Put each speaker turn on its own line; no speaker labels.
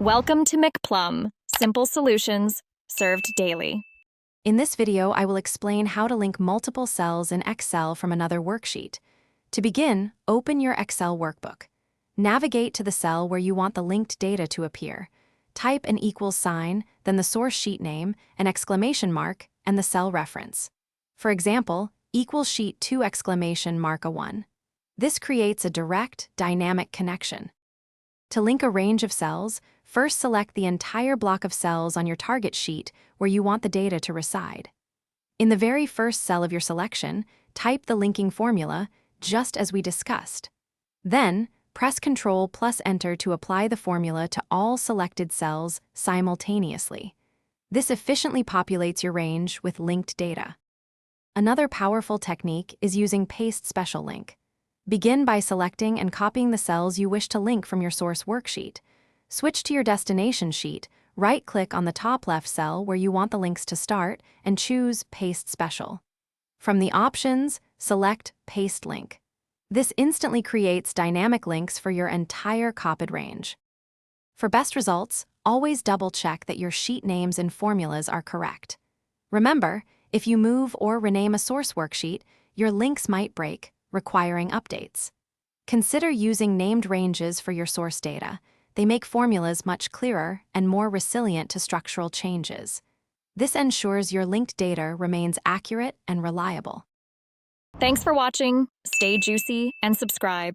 Welcome to McPlum, simple solutions served daily.
In this video, I will explain how to link multiple cells in Excel from another worksheet. To begin, open your Excel workbook. Navigate to the cell where you want the linked data to appear. Type an equals sign, then the source sheet name, an exclamation mark, and the cell reference. For example, equals sheet 2 exclamation mark a 1. This creates a direct, dynamic connection. To link a range of cells, first select the entire block of cells on your target sheet where you want the data to reside. In the very first cell of your selection, type the linking formula, just as we discussed. Then, press Ctrl plus Enter to apply the formula to all selected cells simultaneously. This efficiently populates your range with linked data. Another powerful technique is using Paste Special Link. Begin by selecting and copying the cells you wish to link from your source worksheet. Switch to your destination sheet, right-click on the top left cell where you want the links to start, and choose Paste Special. From the options, select Paste Link. This instantly creates dynamic links for your entire copied range. For best results, always double-check that your sheet names and formulas are correct. Remember, if you move or rename a source worksheet, your links might break, requiring updates. Consider using named ranges for your source data. They make formulas much clearer and more resilient to structural changes. This ensures your linked data remains accurate and reliable.
Thanks for watching. Stay juicy and subscribe.